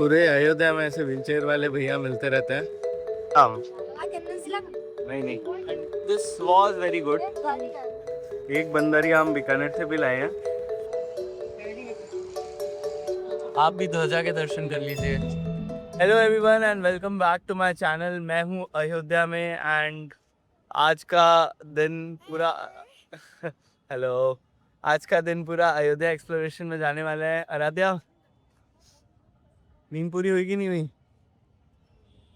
पूरे अयोध्या में ऐसे व्हीलचेयर वाले भैया मिलते रहते हैं। हाँ, नहीं नहीं, दिस वॉज वेरी गुड। एक बंदरी हम बीकानेर से भी लाए हैं। आप भी ध्वजा के दर्शन कर लीजिए। Hello everyone and welcome back to my channel. मैं हूँ अयोध्या में एंड आज का दिन पूरा हेलो, आज का दिन पूरा अयोध्या एक्सप्लोरेशन में जाने वाला है। आराध्या, नींद पूरी हुई कि नहीं हुई?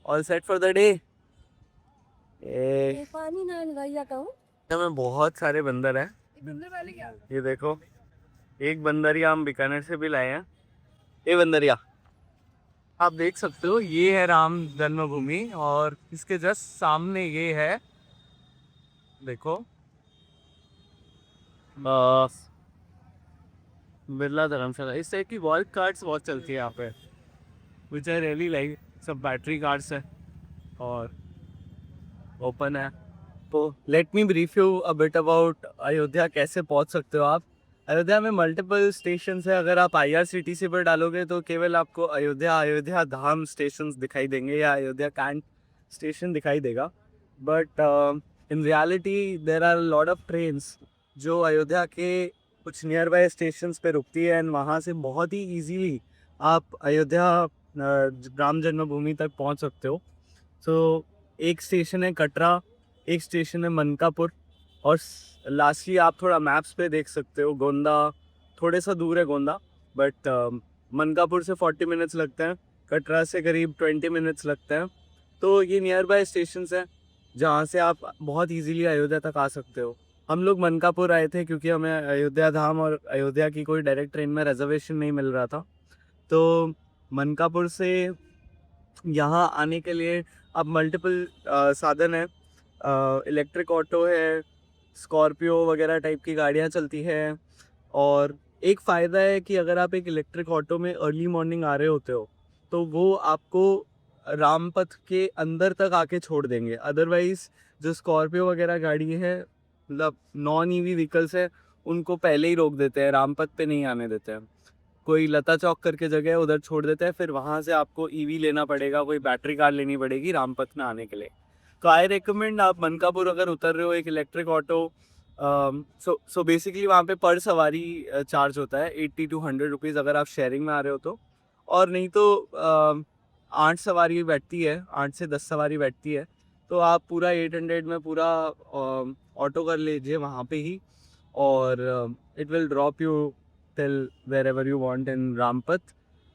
All set for the day? पानी ना जाता हूँ। में बहुत सारे बंदर हैं। ये देखो, एक बंदरिया हम बीकानेर से भी लाए हैं। ये बंदरिया आप देख सकते हो, ये है राम जन्मभूमि और इसके जस्ट सामने ये है, देखो, बिरला धर्मशाला। इस टाइप की वॉल कार्ड्स बहुत चलती है यहाँ पे, विच आई रियली लाइक। सब बैटरी कार्ड्स है और ओपन है। तो let me brief you a bit about Ayodhya. कैसे पहुंच सकते हो आप? अयोध्या में मल्टीपल स्टेशन है। अगर आप IRCTC पर डालोगे तो केवल आपको अयोध्या धाम स्टेशन दिखाई देंगे या अयोध्या कैंट स्टेशन दिखाई देगा। But in reality there are lot of trains जो अयोध्या के कुछ नियर बाय स्टेशन पे रुकती है एंड वहाँ से बहुत ही ईजीली आप अयोध्या राम जन्मभूमि तक पहुँच सकते हो। सो एक स्टेशन है कटरा, एक स्टेशन है मनकापुर और लास्टली आप थोड़ा मैप्स पे देख सकते हो गोंदा। थोड़े सा दूर है गोंदा, बट मनकापुर से 40 मिनट्स लगते हैं, कटरा से करीब 20 मिनट्स लगते हैं। तो ये नियर बाय स्टेशन है जहाँ से आप बहुत इजीली अयोध्या तक आ सकते हो। हम लोग मनकापुर आए थे क्योंकि हमें अयोध्या धाम और अयोध्या की कोई डायरेक्ट ट्रेन में रिजर्वेशन नहीं मिल रहा था। तो मनकापुर से यहाँ आने के लिए अब मल्टीपल साधन है। इलेक्ट्रिक ऑटो है, स्कॉर्पियो वगैरह टाइप की गाड़ियाँ चलती है। और एक फ़ायदा है कि अगर आप एक इलेक्ट्रिक ऑटो में अर्ली मॉर्निंग आ रहे होते हो तो वो आपको रामपथ के अंदर तक आके छोड़ देंगे। अदरवाइज़ जो स्कॉर्पियो वगैरह गाड़ी है, मतलब नॉन EV व्हीकल्स है, उनको पहले ही रोक देते हैं, रामपथ पे नहीं आने देते हैं। कोई लता चौक करके जगह है, उधर छोड़ देता है, फिर वहाँ से आपको EV लेना पड़ेगा, कोई बैटरी कार लेनी पड़ेगी रामपथ में आने के लिए। तो आई रिकमेंड, आप मनकापुर अगर उतर रहे हो एक इलेक्ट्रिक ऑटो, सो बेसिकली वहाँ पे पर सवारी चार्ज होता है 80 to 100 रुपीज़ अगर आप शेयरिंग में आ रहे हो तो। और नहीं तो 8 सवारी बैठती है, 8 से 10 सवारी बैठती है। तो आप पूरा 800 में पूरा ऑटो कर लीजिए वहाँ पे ही, और it will drop you till wherever you want in Rampath.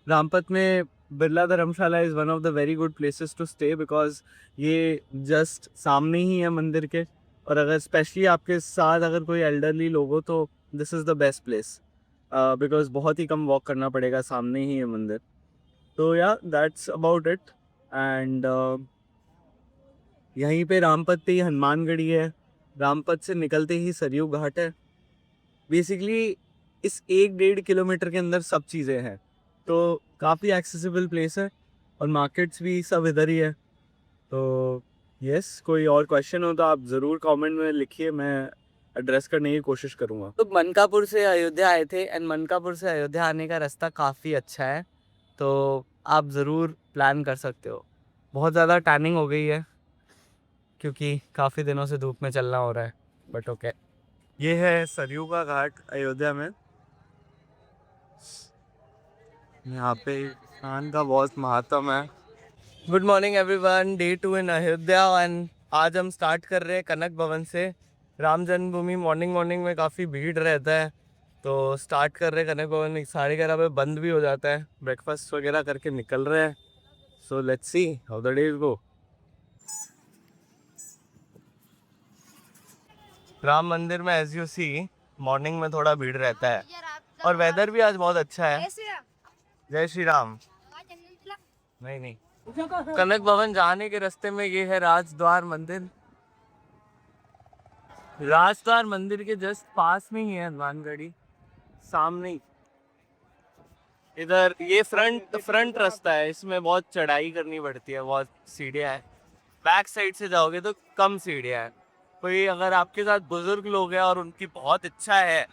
Rampath में Birla dharamshala is one of the very good places to stay because ये जस्ट सामने ही है मंदिर के। और अगर स्पेशली आपके साथ अगर कोई एल्डरली लोग हो तो this is the best place because बहुत ही कम वॉक करना पड़ेगा, सामने ही है मंदिर। तो या दैट्स अबाउट इट। एंड यहीं पे रामपथ पे ही हनुमानगढ़ी है, रामपथ से निकलते ही सरयू घाट है। बेसिकली इस 1-1.5 किलोमीटर के अंदर सब चीज़ें हैं, तो काफ़ी एक्सेसिबल प्लेस है और मार्केट्स भी सब इधर ही है। तो यस, कोई और क्वेश्चन हो तो आप ज़रूर कमेंट में लिखिए, मैं एड्रेस करने की कोशिश करूँगा। तो मनकापुर से अयोध्या आए थे एंड मनकापुर से अयोध्या आने का रास्ता काफ़ी अच्छा है, तो आप ज़रूर प्लान कर सकते हो। बहुत ज़्यादा टैनिंग हो गई है क्योंकि काफ़ी दिनों से धूप में चलना हो रहा है, बट ओके। ये है सरयू का घाट अयोध्या में। यहाँ पे खान का बहुत महत्व है। Good morning everyone, day 2 in Ayodhya and आज हम स्टार्ट कर रहे हैं कनक भवन से। राम जन्मभूमि मॉर्निंग मॉर्निंग में काफ़ी भीड़ रहता है, तो स्टार्ट कर रहे हैं कनक भवन। 11:30 पे बंद भी हो जाता है, ब्रेकफास्ट वगैरह करके निकल रहे हैं। So let's see how the day गो। राम मंदिर में एज यू सी मॉर्निंग में थोड़ा भीड़ रहता है और वेदर भी आज बहुत अच्छा है। जय श्री राम। नहीं नहीं, कनक भवन जाने के रास्ते में ये है राजद्वार मंदिर। राजद्वार मंदिर के जस्ट पास में ही है हनुमानगढ़ी, सामने ही। इधर ये फ्रंट रास्ता है, इसमें बहुत चढ़ाई करनी पड़ती है, बहुत सीढ़ियाँ है। बैक साइड से जाओगे तो कम सीढ़ियाँ है। कोई अगर आपके साथ बुजुर्ग लोग हैं और उनकी बहुत इच्छा है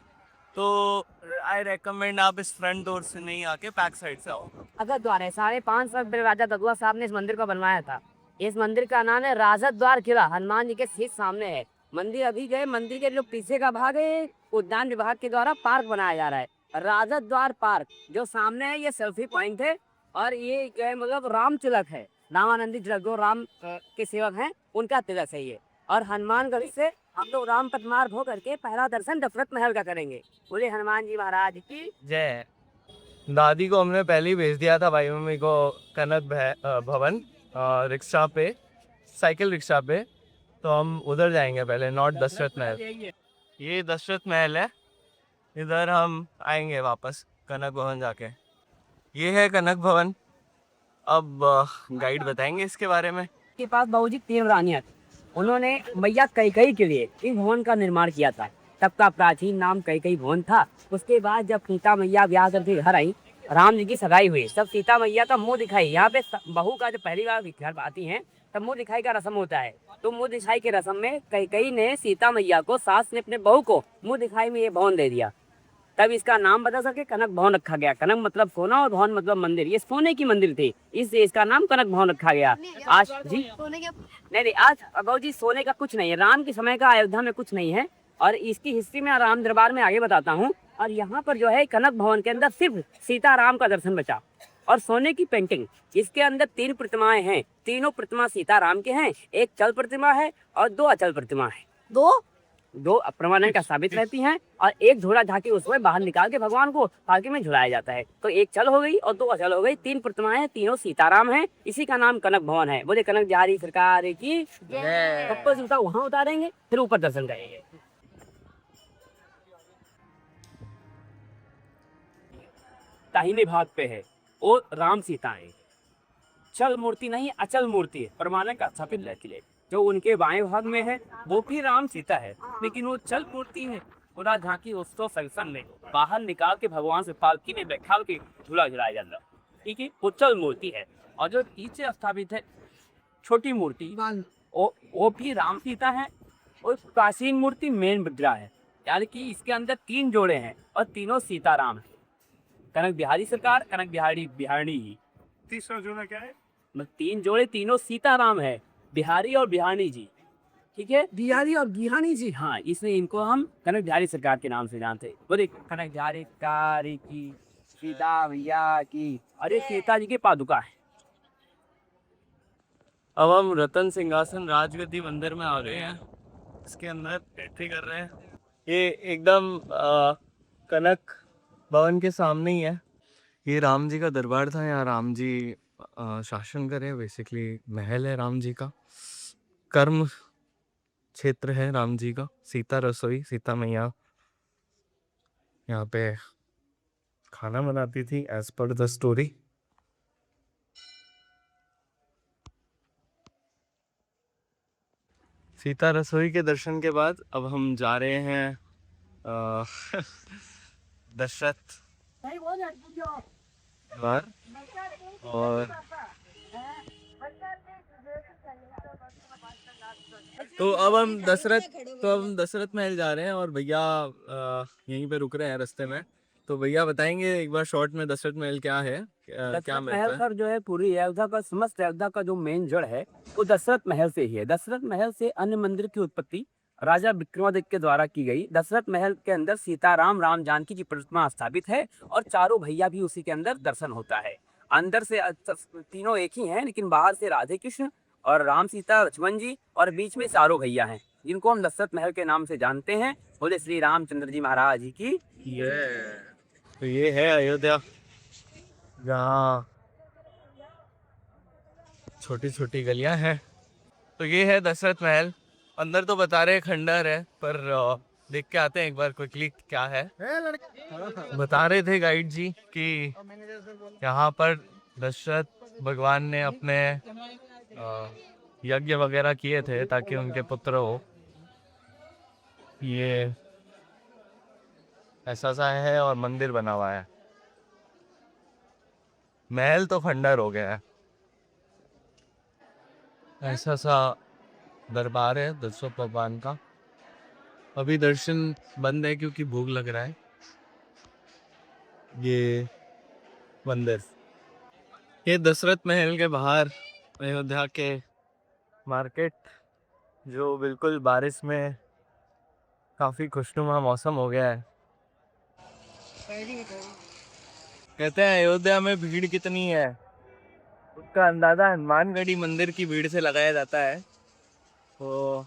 तो आई रेकमेंड आप इस फ्रंट डोर से नहीं आके बैक साइड से आओ। राजद द्वार है, 550 राजा ददुआ साहब ने इस मंदिर को बनवाया था। इस मंदिर का नाम है राजद द्वार किला, हनुमान जी के ठीक सामने है मंदिर। अभी गए मंदिर के जो पीछे का भाग है, उद्यान विभाग के द्वारा पार्क बनाया जा रहा है, राजद द्वार पार्क। जो सामने है ये सेल्फी पॉइंट है, और ये क्या है, मतलब राम तिलक है, रामानंदी तिलक जो राम के सेवक हैं उनका तिलक है ये। और हनुमानगढ़ी से हम लोग राम पथ मार्ग होकर के पहला दर्शन दशरथ महल का करेंगे। बोले हनुमान जी महाराज की जय। दादी को हमने पहले ही भेज दिया था भाई मम्मी को कनक भवन रिक्शा पे, साइकिल रिक्शा पे। तो हम उधर जाएंगे पहले, नॉट दशरथ महल। ये दशरथ महल है, इधर हम आएंगे वापस कनक भवन जाके। ये है कनक भवन। अब गाइड बताएंगे इसके बारे में। के पास बाबूजी 3 रानियां थी। उन्होंने मैया कैकेयी के लिए इस भवन का निर्माण किया था। तब का प्राचीन नाम कैकेयी भवन था। उसके बाद जब सीता मैया ब्याह करके घर आई, राम जी की सगाई हुई, तब सीता मैया का मुंह दिखाई, यहाँ पे बहू का जब पहली बार घर आती है तब मुंह दिखाई का रस्म होता है। तो मुंह दिखाई के रस्म में कैकेयी ने सीता मैया को, सास ने अपने बहू को मुंह दिखाई में ये भवन दे दिया। तब इसका नाम बदल करके कनक भवन रखा गया। कनक मतलब सोना और भवन मतलब मंदिर। ये सोने की मंदिर थी, इसलिए इसका नाम कनक भवन रखा गया। आज जी नहीं, आज अबाऊ जी सोने का कुछ नहीं है। राम के समय का अयोध्या में कुछ नहीं है, और इसकी हिस्ट्री में राम दरबार में आगे बताता हूँ। और यहाँ पर जो है कनक भवन के अंदर सिर्फ सीता राम का दर्शन बचा, और सोने की पेंटिंग। इसके अंदर 3 प्रतिमाएं हैं, तीनों प्रतिमा सीता राम के हैं। एक चल प्रतिमा है और 2 अचल प्रतिमा है। दो परमानेंट का साबित रहती हैं, और एक झोला झांकी उसमें बाहर निकाल के भगवान को पालकी में झुलाया जाता है। तो एक चल हो गई और 2 अचल हो गई। 3 प्रतिमाएं हैं, तीनों सीताराम हैं। इसी का नाम कनक भवन है। बोले कनक बिहारी सरकार की जय। जूता वहां उतारेंगे, फिर ऊपर दर्शन करेंगे। दाहिने भाग पे है वो राम सीता है। चल मूर्ति नहीं, अचल मूर्ति है, परमानेंट का स्थापित रहती है। जो उनके बाएं भाग में है वो भी राम सीता है, लेकिन वो चल मूर्ति है। पूरा झांकी उत्सव फंक्शन में बाहर निकाल के भगवान से पालकी में बैठा के झूला झुलाया जाता, ठीक है, वो चल मूर्ति है। और जो पीछे स्थापित है छोटी मूर्ति, वो भी राम सीता है। और प्राचीन मूर्ति मेन मुद्रा है, यानी कि इसके अंदर 3 जोड़े हैं और तीनों सीताराम है। कनक बिहारी सरकार, कनक बिहारी बिहारी। तीसरा जोड़ा क्या है? 3 जोड़े, तीनों सीताराम है, बिहारी और बिहानी जी, ठीक है, बिहारी और बिहानी जी। हाँ, इसलिए इनको हम कनक बिहारी सरकार के नाम से जानते हैं। बोले कनक बिहारी सरकार की, सीता मैया की। अरे सीता जी के पादुका है। अब हम रतन सिंहासन राजगद्दी मंदिर में आ गए हैं, इसके अंदर एंट्री कर रहे हैं। ये एकदम कनक भवन के सामने ही है। ये राम जी का दरबार था, यहाँ राम जी शासन करे। बेसिकली महल है राम जी का, कर्म क्षेत्र है राम जी का। सीता रसोई, सीता मैया यहाँ पे खाना बनाती थी as per the story. Sita रसोई के दर्शन के बाद अब हम जा रहे हैं दशरथ द्वार। और तो अब हम दशरथ महल जा रहे हैं, और भैया यहीं पे रुक रहे हैं रास्ते में। तो भैया बताएंगे एक बार शॉर्ट में दशरथ महल क्या है, क्या महल महल है? पर जो है पूरी अयोध्या का, समस्त अयोध्या का जो मेन जड़ है वो दशरथ महल से ही है। दशरथ महल से अन्य मंदिर की उत्पत्ति राजा विक्रमादित्य के द्वारा की गई। दशरथ महल के अंदर सीताराम, राम जानकी की प्रतिमा स्थापित है, और चारों भैया भी उसी के अंदर दर्शन होता है। अंदर से तीनों एक ही हैं, लेकिन बाहर से राधे कृष्ण और राम सीता लक्ष्मण जी, और बीच में चारों भैया हैं, जिनको हम दशरथ महल के नाम से जानते हैं। बोले श्री रामचंद्र जी महाराज जी की। तो ये है अयोध्या, जहाँ छोटी छोटी गलियां हैं। तो ये है दशरथ महल। अंदर तो बता रहे खंडहर है, पर देख के आते हैं एक बार क्विकली क्या है। बता रहे थे गाइड जी कि यहाँ पर दशरथ भगवान ने अपने यज्ञ वगैरह किए थे ताकि उनके पुत्र हो। ये ऐसा सा है, और मंदिर बना हुआ है। महल तो खंडहर हो गया है। ऐसा सा दरबार है दशरथ भगवान का। अभी दर्शन बंद है क्योंकि भूख लग रहा है। ये मंदिर, ये दशरथ महल के बाहर अयोध्या के मार्केट, जो बिल्कुल बारिश में काफ़ी खुशनुमा मौसम हो गया है। कहते हैं अयोध्या में भीड़ कितनी है, उसका अंदाज़ा हनुमानगढ़ी मंदिर की भीड़ से लगाया जाता है। तो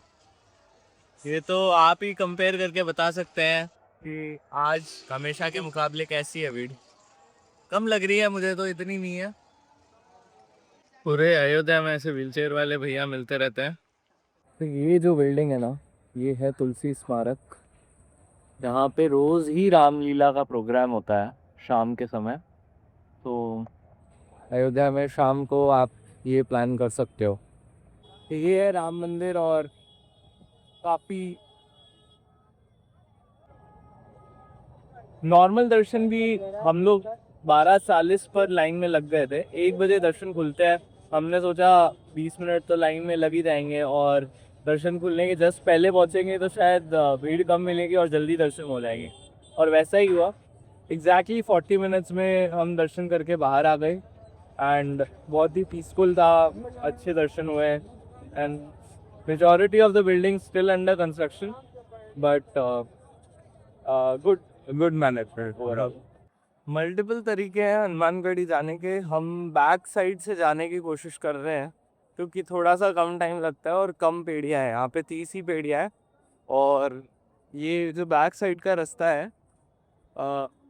ये तो आप ही कंपेयर करके बता सकते हैं कि आज हमेशा के मुकाबले कैसी है भीड़। कम लग रही है मुझे तो, इतनी नहीं है। पूरे अयोध्या में ऐसे व्हीलचेयर वाले भैया मिलते रहते हैं। तो ये जो बिल्डिंग है ना, ये है तुलसी स्मारक, जहाँ पे रोज़ ही रामलीला का प्रोग्राम होता है शाम के समय। तो अयोध्या में शाम को आप ये प्लान कर सकते हो। तो ये है राम मंदिर, और काफ़ी नॉर्मल दर्शन भी हम लोग 12:40 पर लाइन में लग गए थे। 1 बजे दर्शन खुलते हैं, हमने सोचा 20 मिनट तो लाइन में लग ही जाएंगे, और दर्शन खुलने के जस्ट पहले पहुंचेंगे तो शायद भीड़ कम मिलेगी और जल्दी दर्शन हो जाएंगे। और वैसा ही हुआ, एग्जैक्टली 40 मिनट्स में हम दर्शन करके बाहर आ गए, एंड बहुत ही पीसफुल था, अच्छे दर्शन हुए। And majority of the building still under construction, but good good management overall. Multiple तरीके हैं हनुमानगढ़ी जाने के। हम बैक साइड से जाने की कोशिश कर रहे हैं, क्योंकि थोड़ा सा कम टाइम लगता है और कम पेड़ियाँ हैं यहाँ पे, 30 ही पेड़ियाँ है। और ये जो बैक साइड का रास्ता है,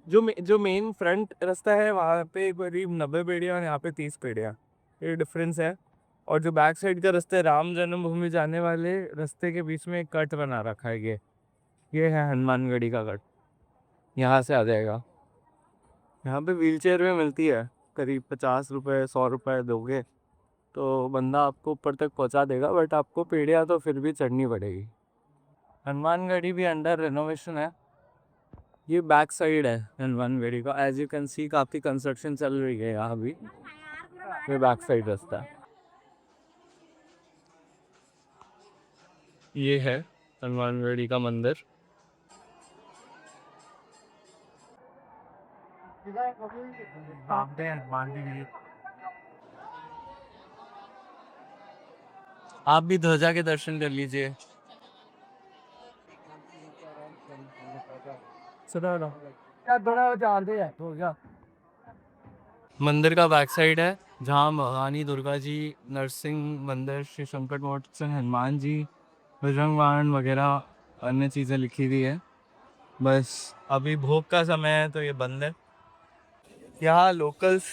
जो मेन फ्रंट रास्ता है वहाँ पे करीब 90 पेड़ियाँ और यहाँ पे 30 पेड़ियाँ, ये डिफरेंस है। और जो बैक साइड का रास्ता है, राम जन्मभूमि जाने वाले रास्ते के बीच में एक कट बना रखा है, ये है हनुमानगढ़ी का कट, यहाँ से आ जाएगा। यहाँ पे व्हीलचेयर में मिलती है, करीब 50 रुपये 100 रुपये दोगे तो बंदा आपको ऊपर तक पहुँचा देगा, बट आपको पेड़िया तो फिर भी चढ़नी पड़ेगी। हनुमानगढ़ी भी अंडर रेनोवेशन है। ये बैक साइड है हनुमानगढ़ी का, एज यू कैन सी काफ़ी कंस्ट्रक्शन चल रही है यहाँ भी। ये बैक साइड रास्ता है। ये है हनुमानगढ़ी का मंदिर। आप भी ध्वजा के दर्शन कर लीजिए। मंदिर का बैक साइड है, जहाँ भवानी दुर्गा जी, नरसिंह मंदिर, श्री संकट मोचन हनुमान जी, बजरंग वाहन वगैरह अन्य चीज़ें लिखी हुई है। बस अभी भोग का समय है तो ये बंद है। यहाँ लोकल्स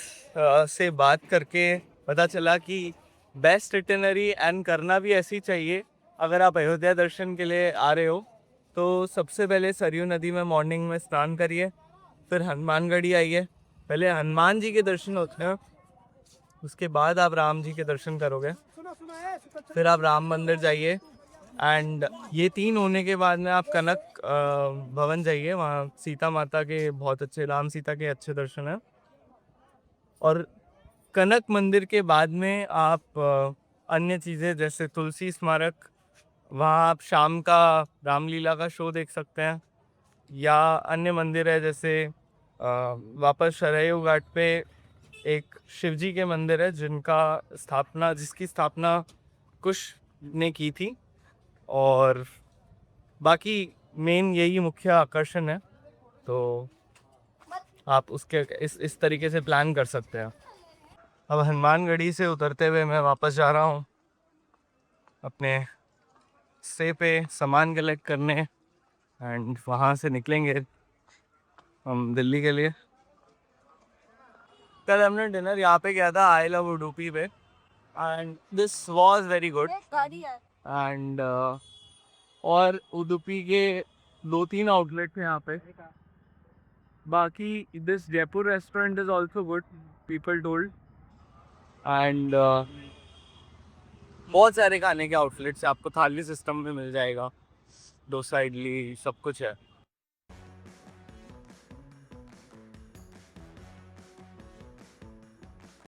से बात करके पता चला कि बेस्ट इटिनरी एंड करना भी ऐसी चाहिए। अगर आप अयोध्या दर्शन के लिए आ रहे हो तो सबसे पहले सरयू नदी में मॉर्निंग में स्नान करिए, फिर हनुमानगढ़ी आइए, पहले हनुमान जी के दर्शन होते हैं, उसके बाद आप राम जी के दर्शन करोगे, फिर आप राम मंदिर जाइए, एंड ये 3 होने के बाद में आप कनक भवन जाइए, वहाँ सीता माता के बहुत अच्छे, राम सीता के अच्छे दर्शन हैं। और कनक मंदिर के बाद में आप अन्य चीज़ें जैसे तुलसी स्मारक, वहाँ आप शाम का रामलीला का शो देख सकते हैं, या अन्य मंदिर है जैसे वापस सरयू घाट पे एक शिवजी के मंदिर है जिसकी स्थापना कुश ने की थी। और बाकी मेन यही मुख्य आकर्षण है, तो आप उसके इस तरीके से प्लान कर सकते हैं। अब हनुमानगढ़ी से उतरते हुए मैं वापस जा रहा हूँ अपने स्टे पे सामान कलेक्ट करने, एंड वहाँ से निकलेंगे हम दिल्ली के लिए। कल हमने डिनर यहाँ पे किया था, आई लव उडुपी पे, and this was very good. And और उडुपी के 2-3 आउटलेट थे यहाँ पे। बाकी this Jaipur restaurant is also good, people told. And बहुत सारे खाने के आउटलेट्स आपको थाली सिस्टम में मिल जाएगा, डोसा इडली सब कुछ है।